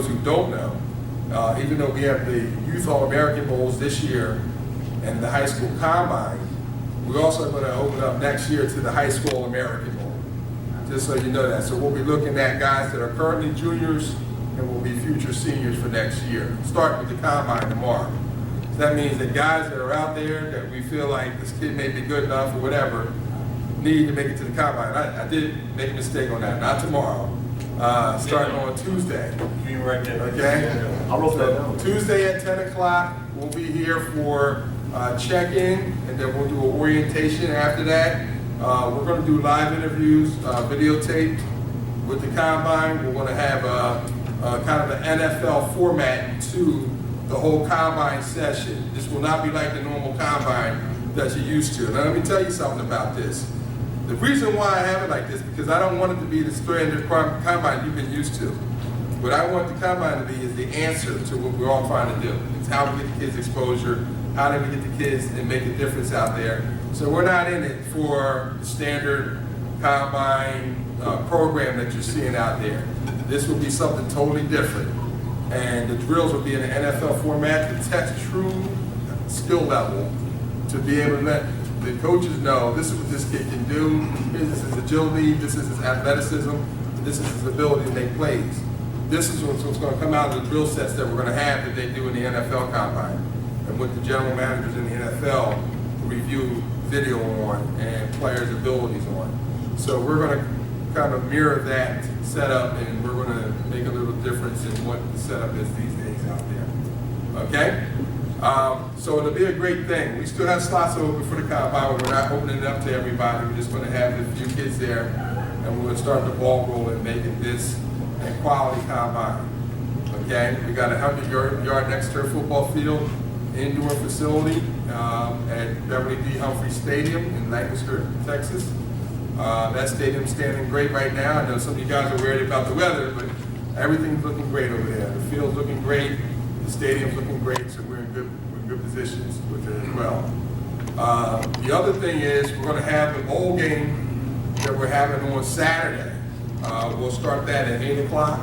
those who don't know, even though we have the Youth All-American Bowls this year and the high school combine, we're also going to open up next year to the high school All-American Bowl, just so you know that. So we'll be looking at guys that are currently juniors and will be future seniors for next year, starting with the combine tomorrow. So that means that guys that are out there that we feel like this kid may be good enough or whatever, need to make it to the combine. I did make a mistake on that, not tomorrow. Starting on Tuesday. Okay? I wrote that down. Tuesday at 10 o'clock, we'll be here for check-in, and then we'll do an orientation after that. We're going to do live interviews, videotaped with the combine. We're going to have kind of an NFL format to the whole combine session. This will not be like the normal combine that you're used to. Now let me tell you something about this. The reason why I have it like this, because I don't want it to be the standard combine you've been used to. What I want the combine to be is the answer to what we're all trying to do. It's how we get the kids exposure, how do we get the kids and make a difference out there. So we're not in it for the standard combine program that you're seeing out there. This will be something totally different. And the drills will be in an NFL format to test true skill level, to be able to let the coaches know this is what this kid can do, this is his agility, this is his athleticism, this is his ability to make plays. This is what's going to come out of the drill sets that we're going to have that they do in the NFL combine, and with the general managers in the NFL review video on and players' abilities on. So we're going to kind of mirror that setup, and we're going to make a little difference in what the setup is these days out there. Okay? So it'll be a great thing. We still have slots open for the combine, but we're not opening it up to everybody. We're just going to have a few kids there, and we're going to start the ball rolling, making this a quality combine. Okay? We got a 100-yard next turf football field, indoor facility at Beverly D. Humphrey Stadium in Lancaster, Texas. That stadium's standing great right now. I know some of you guys are worried about the weather, but everything's looking great over there. The field's looking great, the stadium's looking great, so we're in good positions with it as well. The other thing is we're going to have the bowl game that we're having on Saturday. We'll start that at 8 o'clock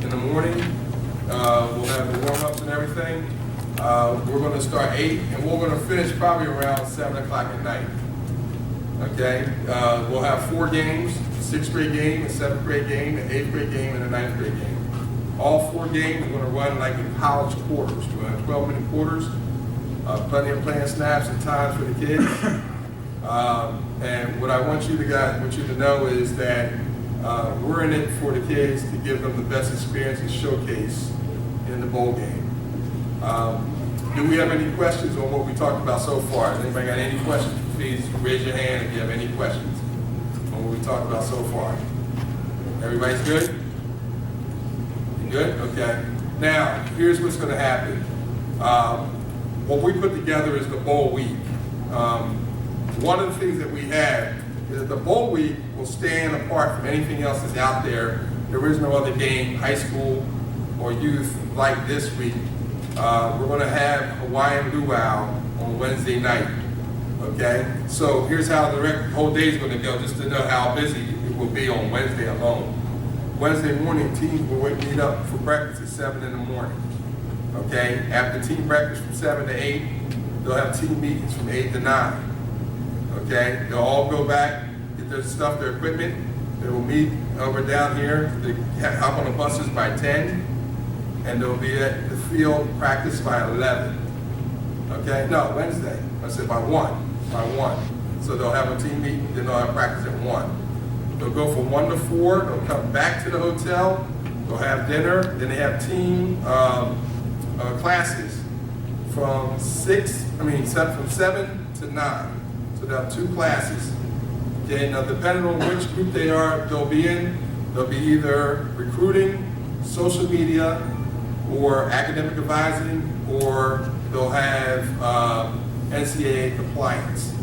in the morning. We'll have the warm-ups and everything. We're going to start 8, and we're going to finish probably around 7 o'clock at night. Okay? We'll have 4 games, a 6th grade game, a 7th grade game, an 8th grade game, and a 9th grade game. All 4 games are going to run like in college quarters. We're going to have 12-minute quarters, plenty of playing snaps and times for the kids. And what I want you to know is that we're in it for the kids to give them the best experience and showcase in the bowl game. Do we have any questions on what we talked about so far? Has anybody got any questions? Please raise your hand if you have any questions on what we talked about so far. Everybody's good? You good? Okay. Now, here's what's going to happen. What we put together is the bowl week. One of the things that we have is that the bowl week will stand apart from anything else that's out there. There is no other game, high school or youth, like this week. We're going to have Hawaiian luau on Wednesday night. Okay? So here's how the whole day is going to go, just to know how busy it will be on Wednesday alone. Wednesday morning, teams will meet up for breakfast at 7 in the morning. Okay? After team breakfast from 7 to 8, they'll have team meetings from 8 to 9. Okay? They'll all go back, get their stuff, their equipment. They will meet over down here. They hop on the buses by 10, and they'll be at the field practice by 11. Okay? No, Wednesday. I said by 1. By 1. So they'll have a team meeting, then they'll have practice at 1. They'll go from 1 to 4. They'll come back to the hotel. They'll have dinner. Then they have team classes from 7 to 9. So they'll have 2 classes. Okay, now depending on which group they'll be in, they'll be either recruiting, social media, or academic advising, or they'll have NCAA compliance.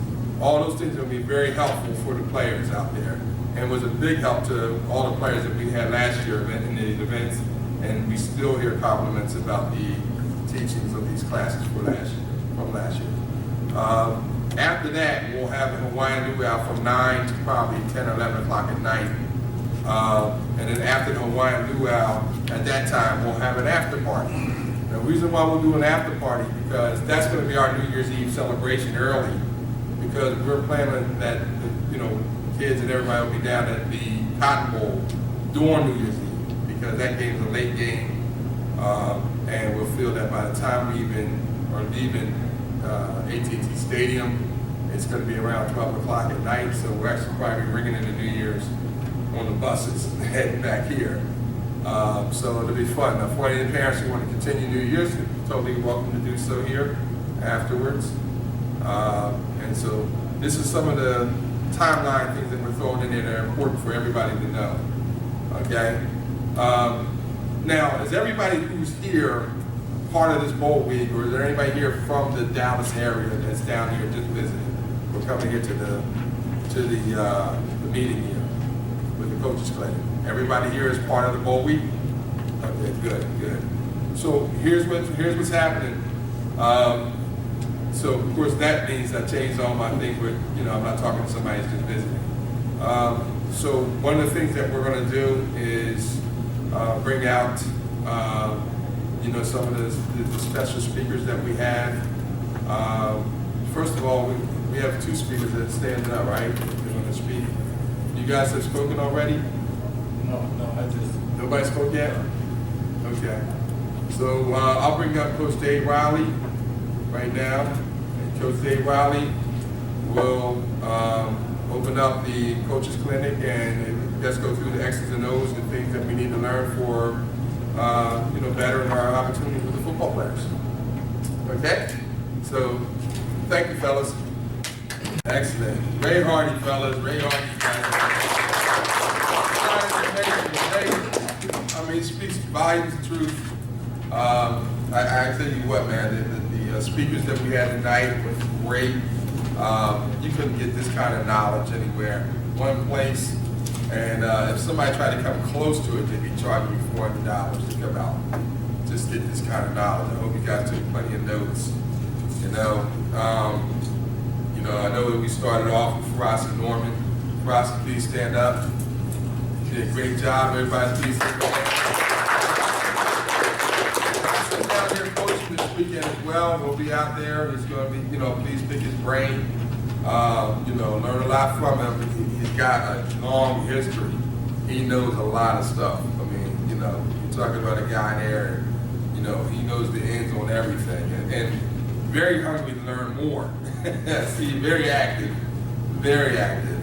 All those things will be very helpful for the players out there, and was a big help to all the players that we had last year in these events, and we still hear compliments about the teachings of these classes from last year. After that, we'll have the Hawaiian luau from 9 to probably 10 or 11 o'clock at night. And then after the Hawaiian Luau, at that time, we'll have an after party. The reason why we'll do an after party, because that's going to be our New Year's Eve celebration early, because we're planning that, you know, kids and everybody will be down at the Cotton Bowl during New Year's Eve, because that game's a late game, and we'll feel that by the time we are leaving AT&T Stadium, it's going to be around 12 o'clock at night, so we're actually probably ringing in the New Year's on the buses heading back here. So it'll be fun. Now, for any parents who want to continue New Year's, you're totally welcome to do so here afterwards. And so this is some of the timeline things that we're throwing in there that are important for everybody to know. Okay? Now, is everybody who's here part of this bowl week, or is there anybody here from the Dallas area that's down here just visiting? We're coming here to the meeting here with the coaches clinic. Everybody here is part of the bowl week? Okay, good. So here's what's happening. So of course that means I changed all my things with, you know, I'm not talking to somebody who's just visiting. So one of the things that we're going to do is bring out, you know, some of the special speakers that we have. First of all, we have two speakers that stand up, right? They're going to speak. You guys have spoken already? No, I just... Nobody spoke yet? Okay. So I'll bring up Coach Dave Riley right now. And Coach Dave Riley will open up the coaches clinic and just go through the X's and O's and things that we need to learn for you know, bettering our opportunities with the football players. Okay? So thank you, fellas. Excellent. Ray Hardy, fellas. Ray Hardy, guys. I mean, it speaks volumes of truth. I tell you what, man, the speakers that we had tonight was great. You couldn't get this kind of knowledge anywhere. One place, and if somebody tried to come close to it, they'd be charging you $400 to come out. Just get this kind of knowledge. I hope you guys took plenty of notes. You know, I know that we started off with Marissa and Norman. Marissa, please stand up. You did a great job. Everybody, please stand up. Marissa's down here coaching this weekend as well. We'll be out there. He's going to be, you know, please pick his brain. You know, learn a lot from him. He's got a long history. He knows a lot of stuff. I mean, you know, you're talking about a guy there, and, you know, he knows the ends on everything. And very hungry to learn more. See, very active, very active.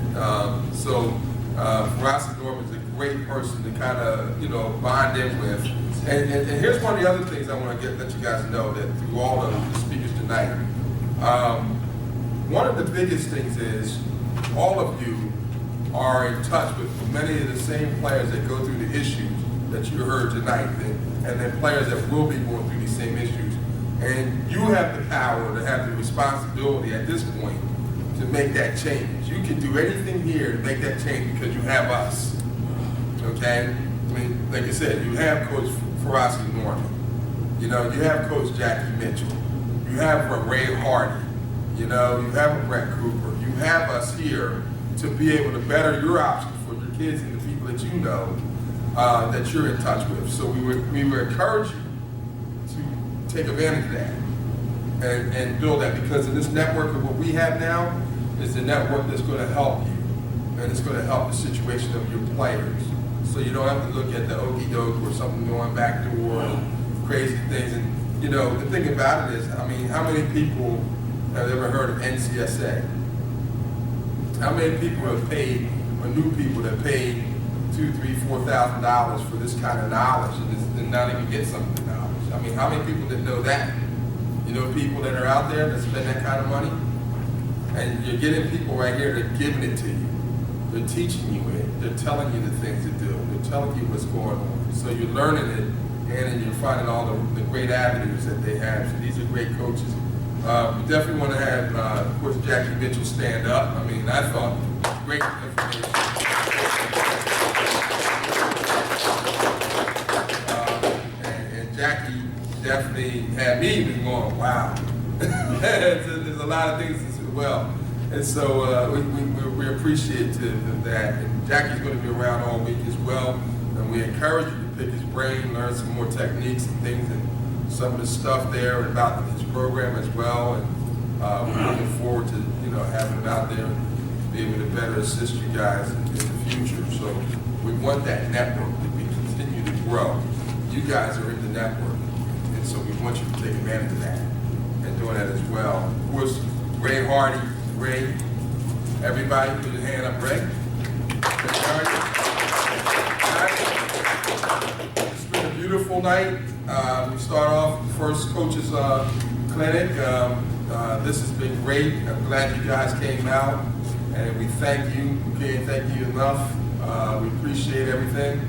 So Marissa Norman's a great person to kind of, you know, bond in with. And here's one of the other things I want to let you guys know that through all of the speakers tonight. One of the biggest things is all of you are in touch with many of the same players that go through the issues that you heard tonight, and then players that will be going through these same issues. And you have the power to have the responsibility at this point to make that change. You can do anything here to make that change because you have us, okay? I mean, like I said, you have Coach Marissa Norman. You know, you have Coach Jackie Mitchell. You have Ray Hardy. You know, you have a Bret Cooper. You have us here to be able to better your options for your kids and the people that you know that you're in touch with. So we would encourage you to take advantage of that and build that, because in this network of what we have now is the network that's going to help you, and it's going to help the situation of your players. So you don't have to look at the okie doke or something going back door and crazy things. And you know, the thing about it is, I mean, how many people have ever heard of NCSA? How many people have paid, or new people that paid $2,000, $3,000, $4,000 for this kind of knowledge and not even get some of the knowledge? I mean, how many people that know that? You know, people that are out there that spend that kind of money, and you're getting people right here that are giving it to you. They're teaching you it. They're telling you the things to do. They're telling you what's going on. So you're learning it, and you're finding all the great avenues that they have. So these are great coaches. We definitely want to have, of course, Jackie Mitchell stand up. I mean, I thought great information. And Jackie definitely had me even going, wow. There's a lot of things as well. And so we appreciate appreciative of that. And Jackie's going to be around all week as well, and we encourage you to pick his brain, learn some more techniques and things, and some of the stuff there about his program as well. And we're looking forward to having him out there and be able to better assist you guys in the future. So we want that network to continue to grow. You guys are in the network, and so we want you to take advantage of that and doing that as well. Of course, Ray Hardy, Ray, everybody put your hand up, Ray. Ray Hardy. It's been a beautiful night. We start off the first coaches clinic. This has been great. I'm glad you guys came out, and we thank you. We can't thank you enough. We appreciate everything,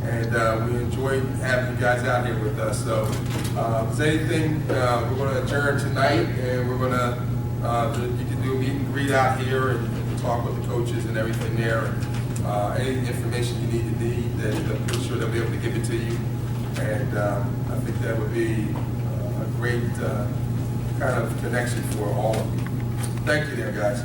and we enjoyed having you guys out here with us. So if there's anything, we're going to adjourn tonight, and we're going to, you can do a meet and greet out here and talk with the coaches and everything there. And any information you need, that I'm pretty sure they'll be able to give it to you. And I think that would be a great kind of connection for all of you. Thank you there, guys.